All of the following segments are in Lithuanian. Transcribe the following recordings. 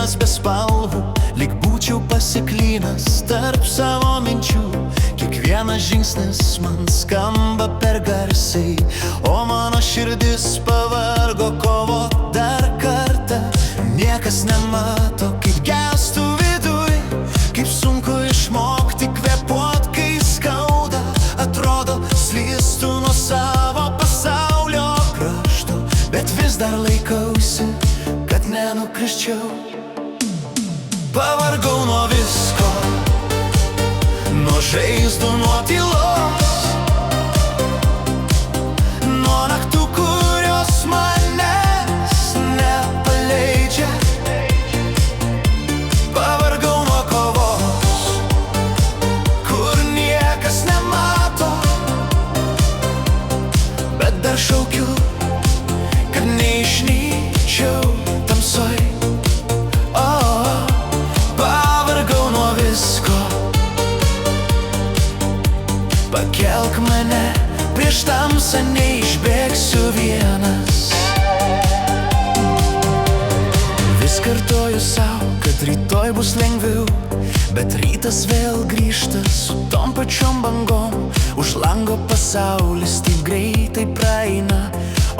dienas be spalvų, lyg būčiau pasiklynęs tarp savo minčių. Kiekvienas žingsnis man skamba per garsiai, o mano širdis pavargo kovot dar kartą. Niekas nemato, kaip gestų viduj, kaip sunku išmokti kvėpuot, kai skauda. Atrodo, slystu nuo savo pasaulio krašto, bet vis dar laikausi, kad nenukrisčiau. Pavargau nuo visko, nuo žaizdų, nuo tylos, nuo naktų, kurios manęs nepaleidžia. Pavargau nuo kovos, kur niekas nemato, bet dar šaukiu, kad neišnykčiau tamsoj. Pavargau nuo visko, pakelk mane, prieš tamsą neišbėgsiu vienas. Vis kartoju sau, kad rytoj bus lengviau, bet rytas vėl grįžta su tom pačiom bangom. Už lango pasaulis taip greitai praeina,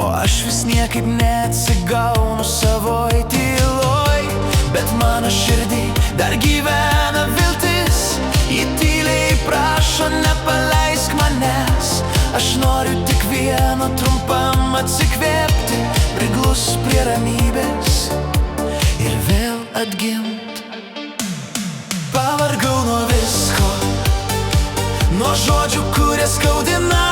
o aš vis niekaip neatsigaunu savoj tyloj. Bet mano širdį dar gyvena viltis, ji tyliai prašo, nepaleisk manęs. Aš noriu tik vieno, trumpam atsikvėpti, priglus prie ramybės ir vėl atgimt. Pavargau nuo visko, nuo žodžių, kurie skaudina,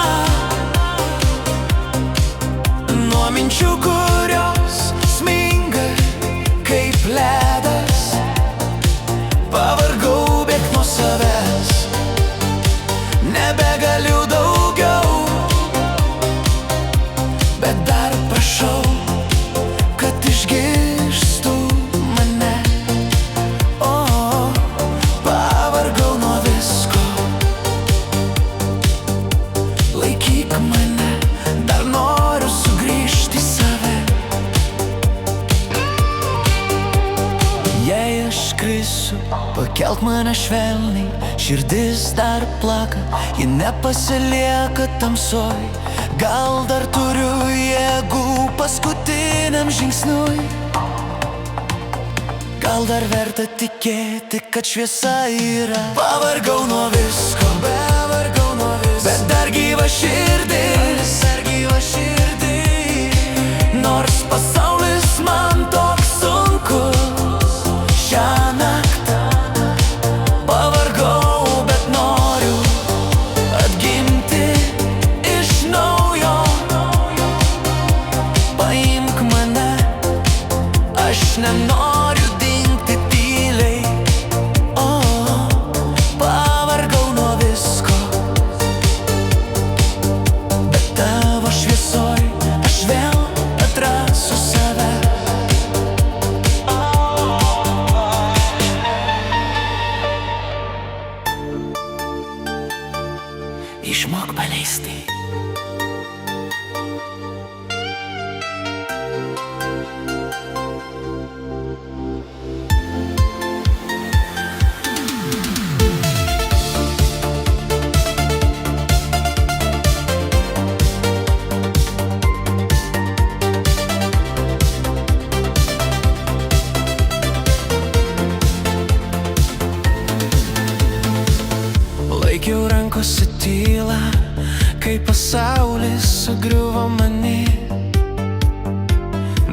nuo minčių, kurios sminga kaip ledas. Pavargau bėgt nuo savęs, nebegaliu daugiau, bet dar prašau, kad išgirstų mane. Pavargau nuo visko, laikyk mane, dar noriu sugrįžti į save. Jei aš krisiu, pakelk mane švelniai, širdis dar plaka, ji nepasilieka tamsoj. Gal dar turiu jėgų paskutiniam žingsniui, gal dar verta tikėti, kad šviesa yra. Pavargau nuo visko, bet dar gyva širdis, nors pasaulis man toks sunkus. Šiąnakt pavargau, bet noriu atgimti iš naujo. Paimk mane, aš nenoriu dingti tyliai. Pavargau nuo visko, bet tavo šviesoj aš vėl atrasiu save. Išmok paleisti. Laikiau rankose tylą, kai pasaulis sugriuvo mani.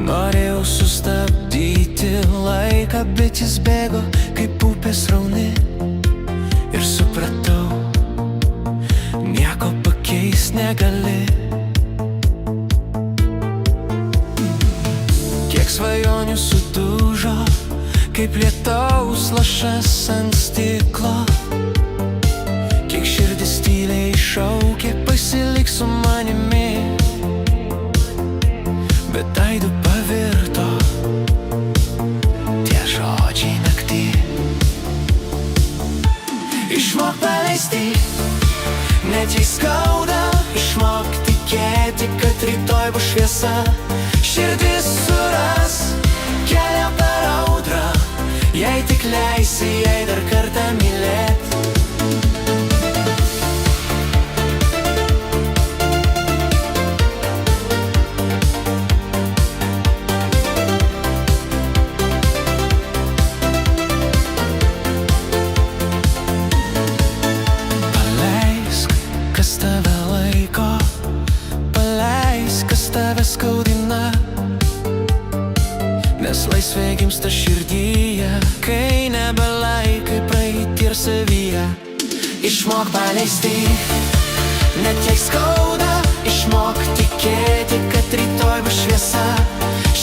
Norėjau sustabdyti laiką, bet jis bėgo kaip upės srauni. Ir supratau, nieko pakeist negali. Kiek svajonių sudužo, kaip lietaus lašas ant stiklo. Kiek širdis tyliai šaukė, pasilik su manimi, bet aidu pavirto tie žodžiai naktį. Išmok paleisti, net jei skauda, išmok tikėti, kad rytoj bus šviesa. Širdis suras kelią per audrą, nes laisvė gimsta širdyje, kai nebelaikai praeiti ir savyje. Išmok paleisti, net jei skauda, išmok tikėti, kad rytoj bus šviesa.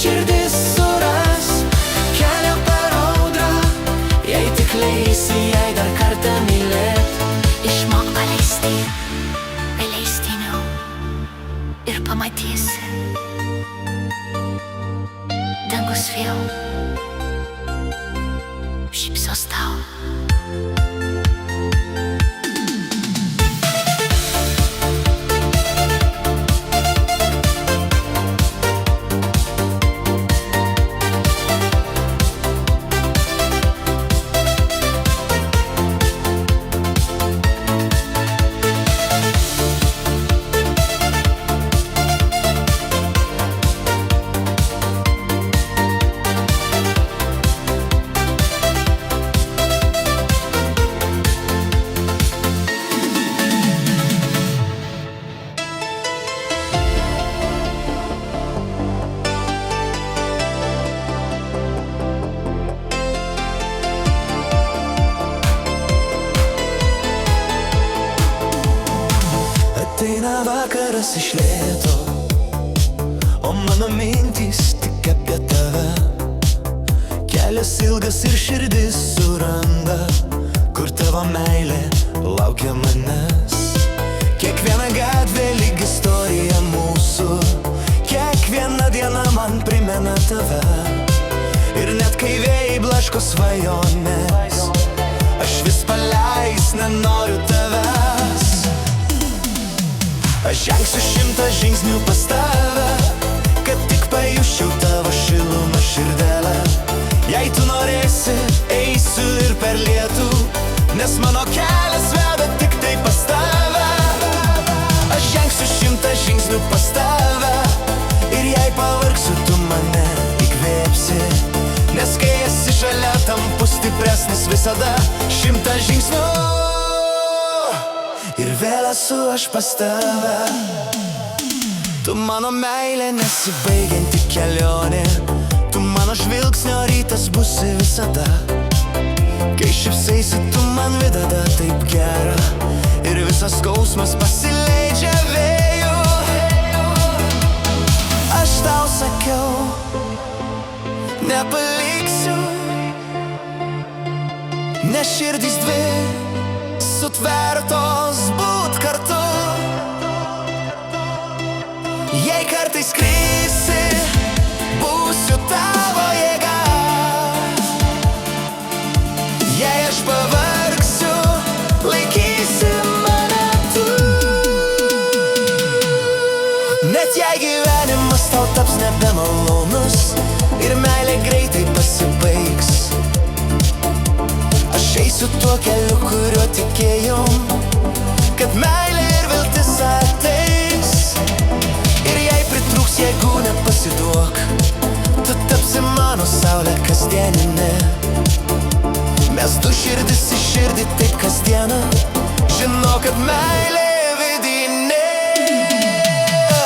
Širdis suras kelią per audrą, jei tik leisi jai dar kartą mylėt. Išmok paleisti vėleistinių ir pamatysi, dangus vėl šypsos tau. Ateina vakaras iš lėto, o mano mintys tik apie tave. Kelias ilgas ir širdis suranda, kur tavo meilė laukia manęs. Kiekviena gatvė lyg istorija mūsų, kiekviena diena man primena tave. Ir net kai vėjai blaško svajonės, aš vis paleis nenoriu tavęs. Aš žengsiu 100 žingsnių pas tave, kad tik pajusčiau tavo šilumą širdelę. Jei tu norėsi, eisiu ir per lietų, nes mano kelias veda tik tai pas tave. Aš žengsiu 100 žingsnių pas tave, ir jei pavargsiu, tu mane įkvėpsi, nes kai esi šalia, tampu stipresnis visada. 100 žingsnių ir vėl esu aš pas tave. Tu mano meilė nesibaigianti kelionė, tu mano žvilgsnio rytas būsi visada. Kai šypsaisi, tu man vidada taip gera, ir visas skausmas pasileidžia vėju. Aš tau sakiau, nepaliksiu, nes širdys dvi sutvertos būt kartu. Jei kartais krisi, būsiu tavo jėga. Jei aš pavargsiu, laikysi mane tu. Net jei gyvenimas tau taps nebemalonus ir meilė greitai pasibaigs, aš eisiu tuo keliu, kuriuo tikėjau, kad meilė ir viltis ateis. Ir jei pritrūks jėgų, nepasiduok, tu tapsi mano saulė kasdieninė. Mes du širdis į širdį taip kasdieną, žinau, kad meilė vidinė.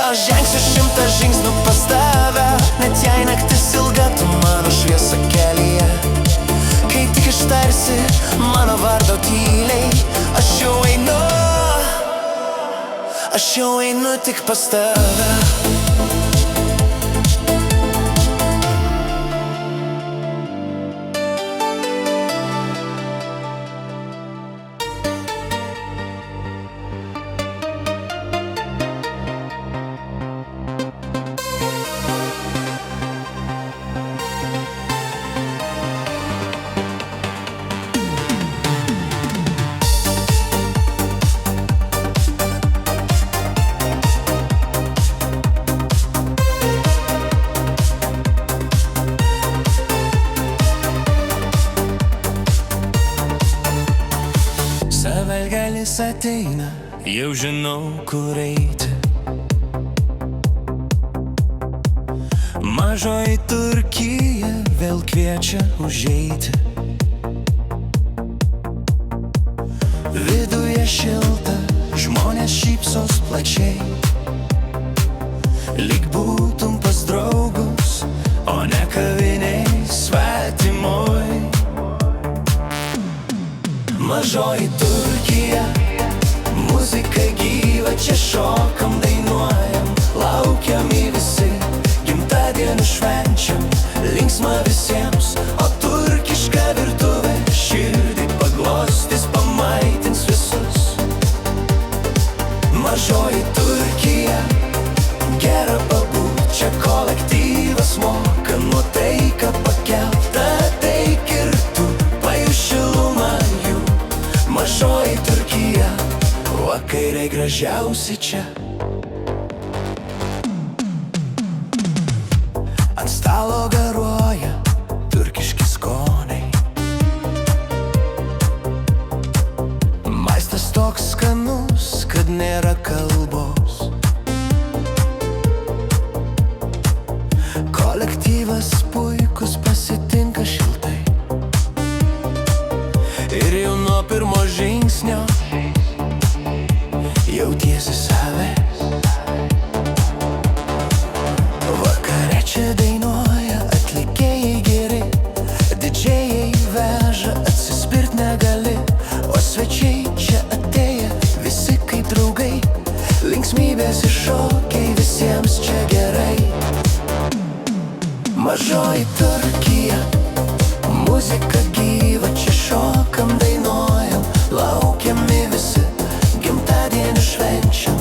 Aš žengsiu 100 žingsnių pas tave, net jei naktis ilga, tu mano šviesa kelyje. Kai tik ištarsi mano vardo tyliai, aš jau einu tik pas tave. Savaitgalis ateina, jau žinau, kur eiti. Mažoji Turkija vėl kviečia užeiti. Viduje šilta, žmonės šypsos plačiai, lyg būtum pas draugus, o ne kavinėje. gimtadienį švenčiam, linksma visiems, o turkiška virtuvė širdį paglostys, pamaitins visus. Mažoji Turkija, gera pabūt, čia kolektyvas moka nuotaiką pakelt, ateik ir tu, pajus šilumą jų. Mažoji Turkija, vakariai gražiausi čia. Ant stalo garuoja turkiški skoniai, maistas toks skanus, kad nėra kalbos. Kolektyvas puikus pasitinka šiltai, ir jau nuo pirmo žingsnio jautiesi savęs. Vakare čia dainuoja atlikėjai geri, didžėjai veža, atsispirt negali, o svečiai čia atėję visi kaip draugai, linksmybės iššokiai, visiems čia gerai. Mažoji Turkija, muzika gyva, čia šokam, dainuojam, laukiami visi, gimtadienį švenčiam,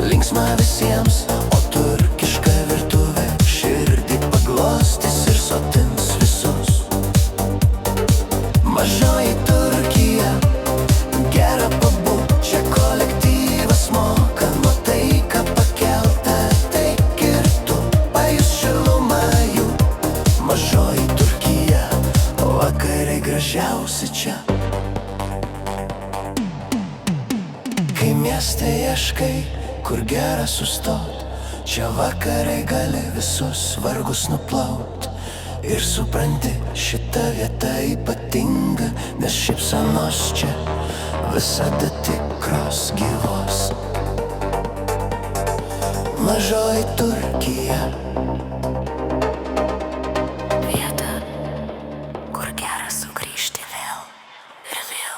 linksma visiems, o turkiška virtuvė širdį paglostys ir sotins visus. Mažoji Turkija, gera pabūt, čia kolektyvas moka nuotaiką pakelt, ateik ir tu, pajus šilumą jų. Mažoji Turkija, vakariai gražiausi čia. Kai mieste ieškai, kur gera sustot, čia vakariai gali visus vargus nuplaut. Ir supranti, šita vieta ypatinga, nes šypsenos čia visada tikros gyvos. Mažoji Turkija, Vieta, kur gera sugrįžti vėl ir vėl.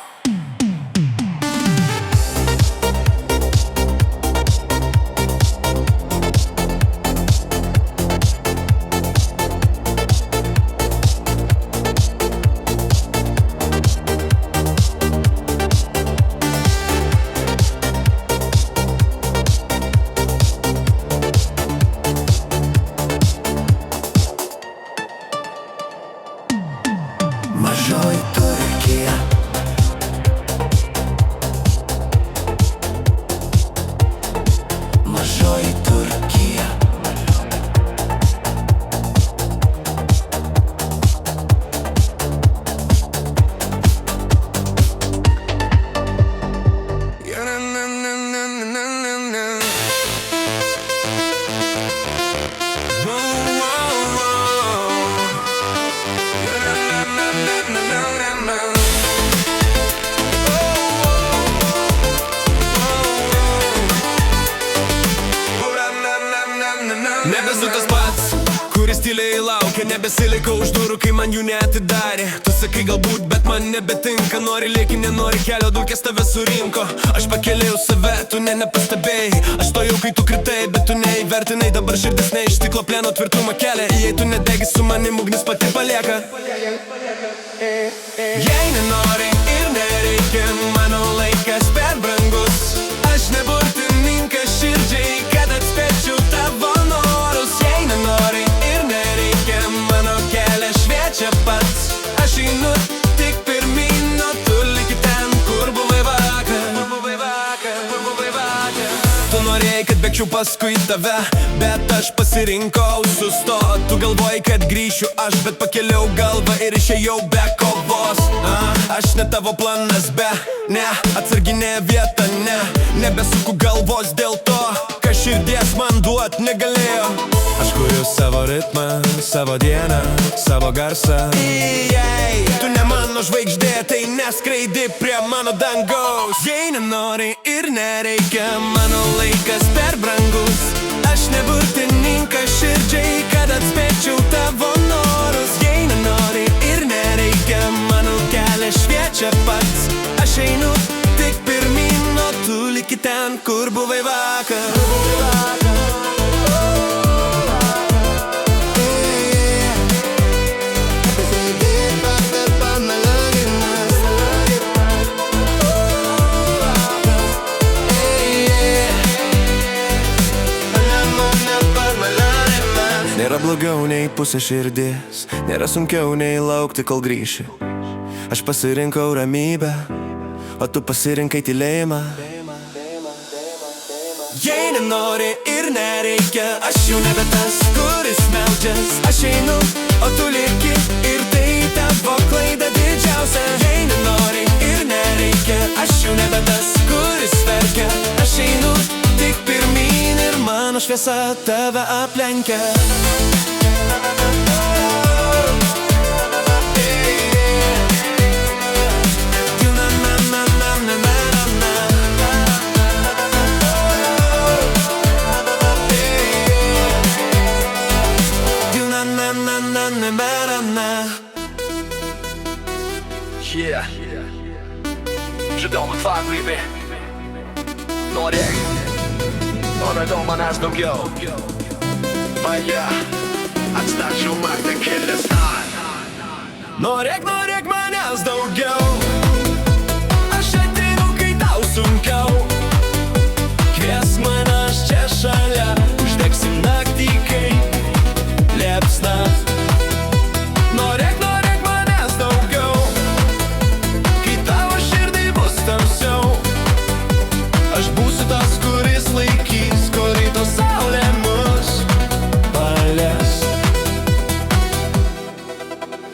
mažoji Turkija. Mažoji Turkija. Nebesu tas pats, kuris tyliai laukia, nebesilikau už durų, kai man jų neatidarė. Tu sakai galbūt, bet man nebetinka, nori lieki, nenori kelio, dulkės tave surinko. Aš pakėlėjau save, tu nepastebėjai, aš stojau, kai tu kritai, bet tu neįvertinai. Dabar širdis ne iš stiklo plieno tvirtumą kelia, jei tu nedegi su manim, ugnis pati palieka. Jei nenori ir nereikia, mano laikas per brangus. Aš ne burtininkas širdžiai, kad atspėčiau tavo norus. Jei nenori ir nereikia, mano kelias šviečia pats. Aš einu tik pirmyn, o tu liki ten, kur buvai vakar. Tu norėjai, kad bėgčiau paskui tave, bet aš pasirinkau sustot. Tu galvojai, kad grįšiu aš, bet pakėliau galvą ir išėjau be kovos. Aš ne tavo planas, ne, atsarginė vieta, nebesuku galvos dėl to, ką širdies man duot negalėjo. Aš kuriu savo ritmą, savo dieną, savo garsą. Tu ne mano žvaigždė, tai neskraidi prie mano dangaus. Jei nenori ir nereikia, mano laikas per brangus. Aš ne burtininkas širdžiai, kad atspėčiau tavo norus. Jei nenori ir nereikia, mano kelias šviečia pats. Aš einu tik pirmyn, o tu liki ten, kur buvai vakar. blogiau nei pusė širdis, nėra sunkiau nei laukti, kol grįši. Aš pasirinkau ramybę, o tu pasirinkai tylėjimą. Jei nenori ir nereikia, aš jau nebe tas, kuris meldžias. Aš einu, o tu lieki, ir tai tavo klaida didžiausia. Jei nenori ir nereikia, aš jau nebe tas, kuris verkia. Aš einu tik pirmyn ir mano šviesa tave aplenkia. Yeah, žinau atvaklybė. Norėk, o radau manęs daugiau. Vaja, atstačiau maktą kelias. Norėk manęs daugiau. Aš ateinu, kai tau sunkiau. Kviesk manęs čia šalia, uždegsim naktį, kai liepsna. Norėk manęs daugiau. Kai tavo širdį bus tamsiau, aš būsiu tas, kuris laikys, kur ryto saulė mus palies.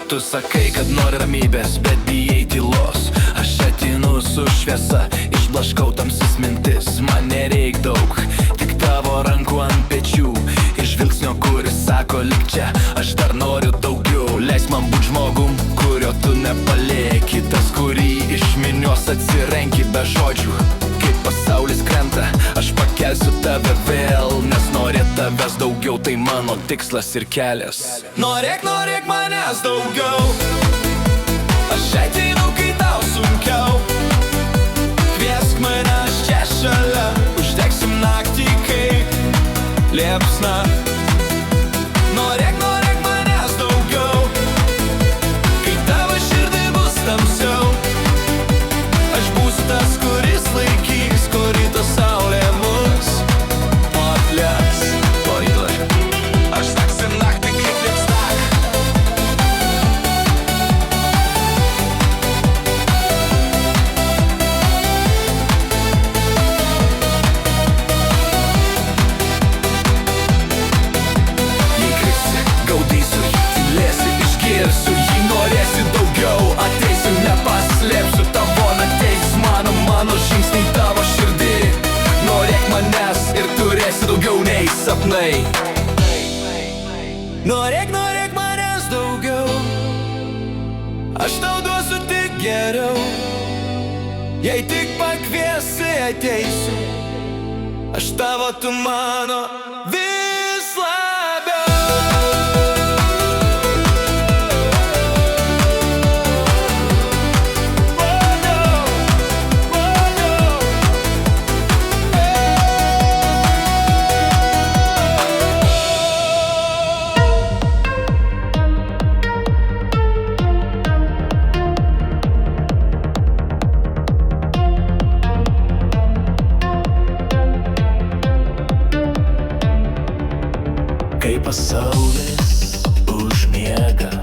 Tu sakai, kad nori ramybės, bet bijai tylos. Aš ateinu su šviesa, išblaškau tamsis mintis. Man nereik daug, tik tavo rankų ant pečių ir žvilgsnio, kuris sako lik čia. Aš dar noriu daugiau, leis man būt žmogum, kurio tu nepalieki. Tas, kurį iš minios atsirenki be žodžių. Kaip pasaulis krenta, aš pakelsiu tave vėl, nes norėt tavęs daugiau, tai mano tikslas ir kelias. Norėk manęs daugiau. Aš ateinu, kai tau sunkiau. Kviesk manęs čia šalia, uždegsim naktį, kai liepsna. Norėk manęs daugiau. Kai tavo širdį bus tamsiau, aš būsiu tas, kuris laikys, kur ryto saulė mus aples. Aš taksi naktį kaip liepsnak. Jei krisi, gaudysiu, tylėsi, išgirsiu. Jei norėsi daugiau, ateisiu, nepaslėpsiu. Tavo nateis mano žingsniai tavo širdį. Norėk manęs ir turėsi daugiau nei sapnai. Norėk manęs daugiau. Aš tau duosiu tik geriau. Jei tik pakviesi, ateisiu. Aš tavo, tu mano vis labiau. Kai pasaulis užmiega,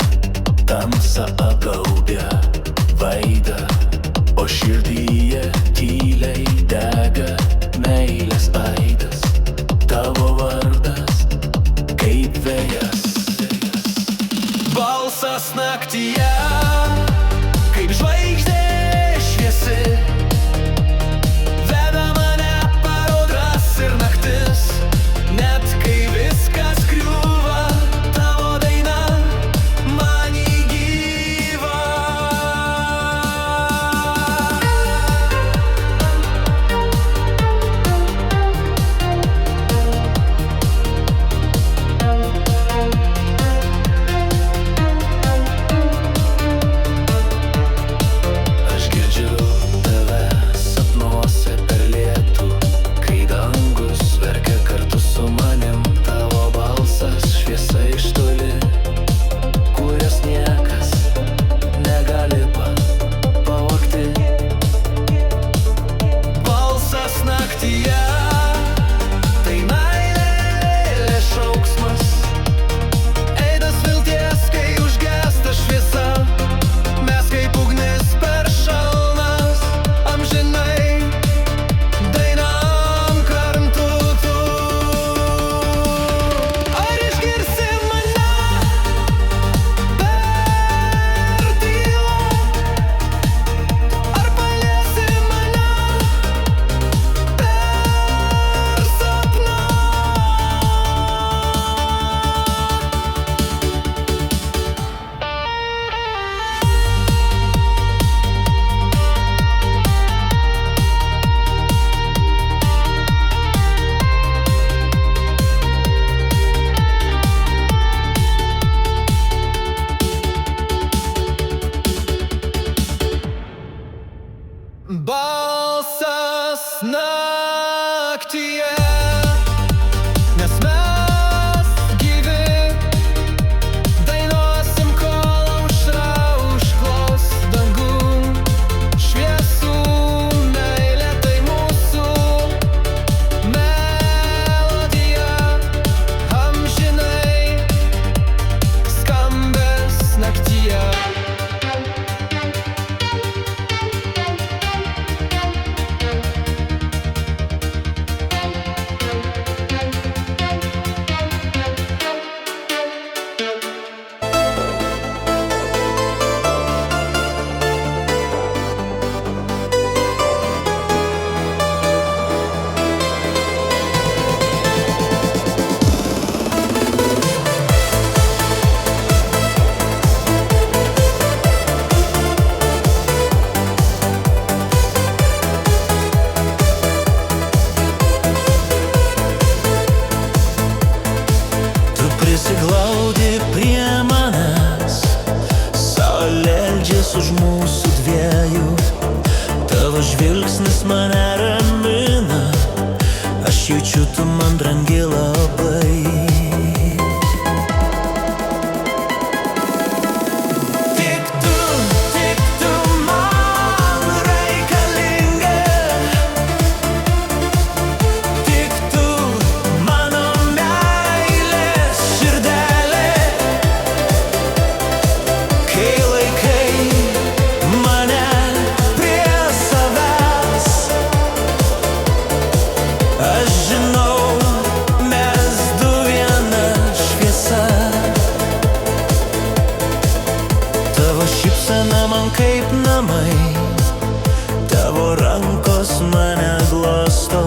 tamsa apgaubia veidą, o širdyje tyliai dega meilės aidas. Tavo vardas kaip vėjas. Balsas naktyje, kaip žvaigždė šviesi, veda mane parodras ir naktis. Net kai viskas griūva, tavo daina man įgyva. šypsena man kaip namai, tavo rankos mane glosto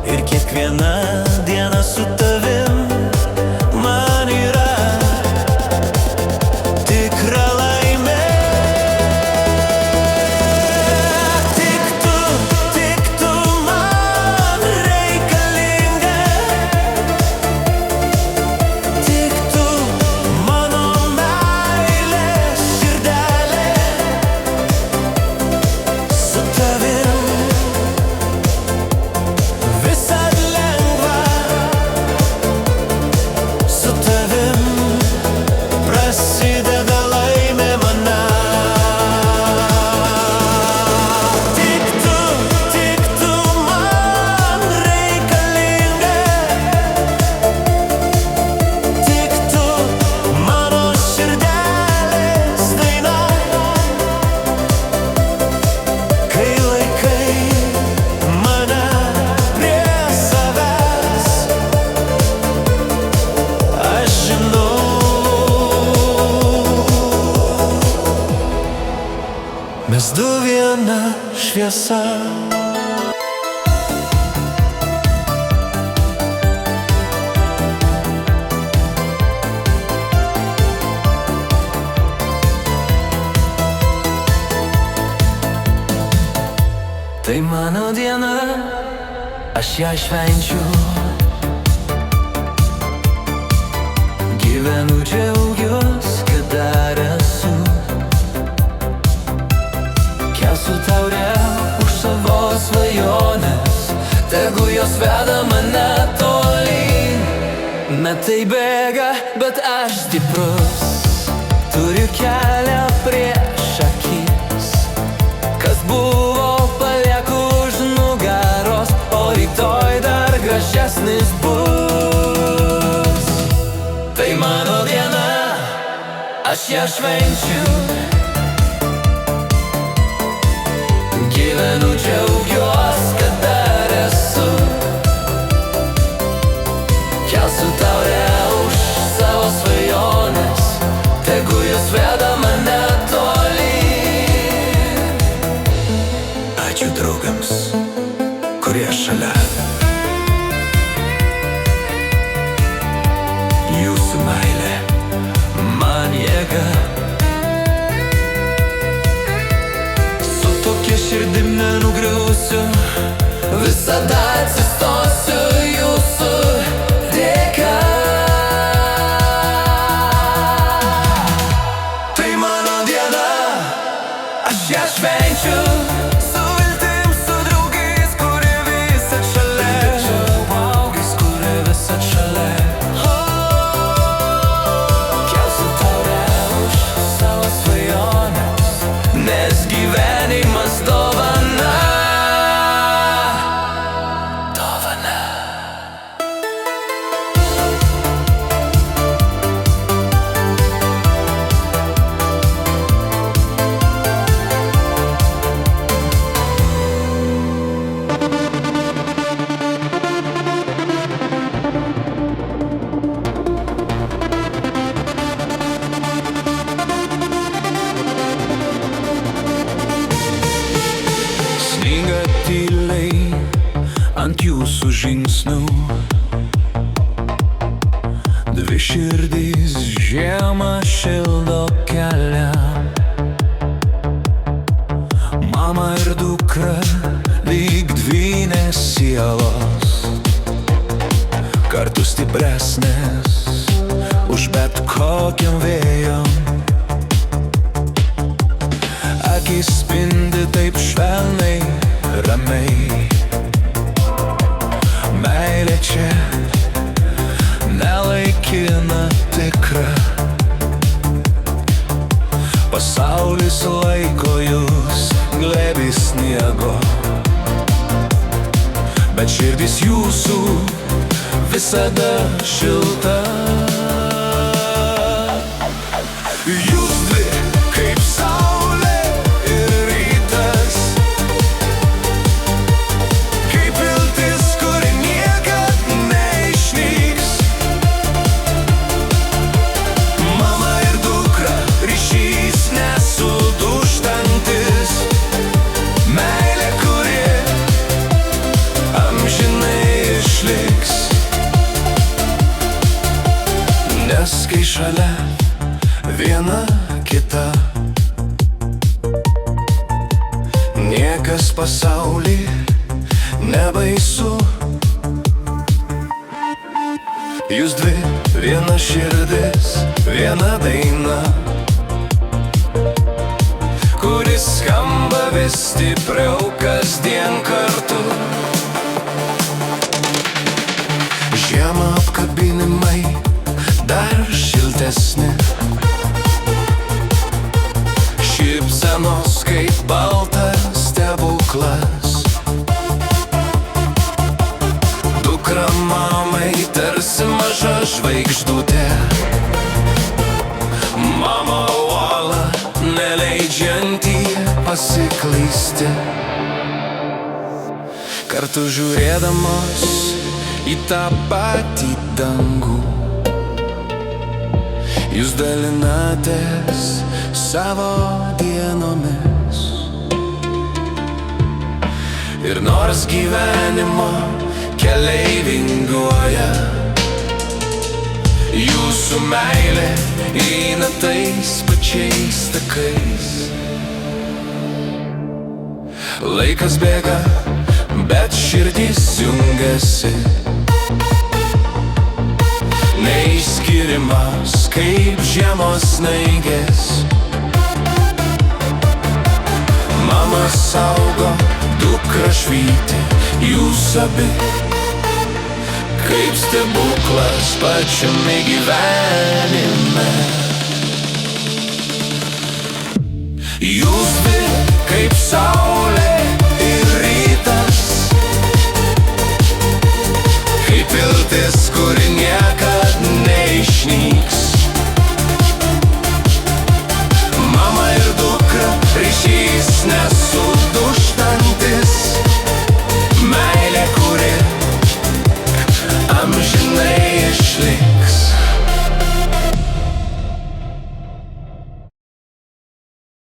ir kiekviena diena su tavim man yra tikra laimė. Tik tu man reikalinga, tik tu mano meilės širdelė, su tavim visad lengva, su tavim prasideda laimė mana. Tik tu man reikalinga, tik tu mano širdelės daina, kai laikai mane prie savęs, aš žinau, mes du viena šviesa. Tai mano diena, aš ją švenčiu, gyvenu, džiaugiuos, kad dar esu. Kelsiu taurę už savo svajonės, tegu jos veda mane tolyn. Metai bėga, bet aš stiprus, turiu kelią prieš akis. Kas buvo, palieku už nugaros, o rytoj dar gražesnis bus. Tai mano diena, aš ją švenčiu, gyvenu, džiaugiuos, kad dar esu. Kelsiu taurę už savo svajonės, tegu jos veda mane tolyn. Ačiū draugams, kurie šalia. Jūsų meilė man jėga. Su tokia širdim nenugriausiu, visada atsistosiu jūsų dėka. Tai mano diena, aš ją švenčiu, su viltim, su draugais, kurie visad šalia. Visad šalia. Kelsiu taurę už savo svajonės, nes gyvenimas dovana. Dovana. Sninga tyliai ant jūsų žingsnių, dvi širdys žiemą šildo kelią. Mama ir dukra lyg dvynės sielos, kartu stipresnės už bet kokiam vėjom. Akis spindi taip švelniai, ramiai. Meilė čia nelaikina, tikra. Pasaulis laiko jūs glėby sniego, bet širdis jūsų visada šilta. Jūs dvi kaip saulė ir rytas, kaip viltis, kuri niekad neišnyks. Mama ir dukra, ryšys nesu viena kita. Niekas pasaulį nebaisu. Jūs dvi, viena širdis, viena daina, kuris skamba vis stipriau kasdien kartu. Žiemą apkabinimai dar šiltesni, šypsenos kaip baltas stebuklas. Dukra mamai tarsi maža žvaigždutė, mama uola neleidžianti pasiklysti. Kartu žiūrėdamos į tą patį dangų, jūs dalinatės savo dienomis. Ir nors gyvenimo keliai vingiuoja, jūsų meilė eina tais pačiais takais. Laikas bėga, bet širdys jungiasi, neišskirimas kaip žiemos snaigės. Mama saugo, dukra švyti, jūs abi kaip stebuklas pačiame gyvenime. Jūs dvi kaip saulė ir rytas, kaip viltis,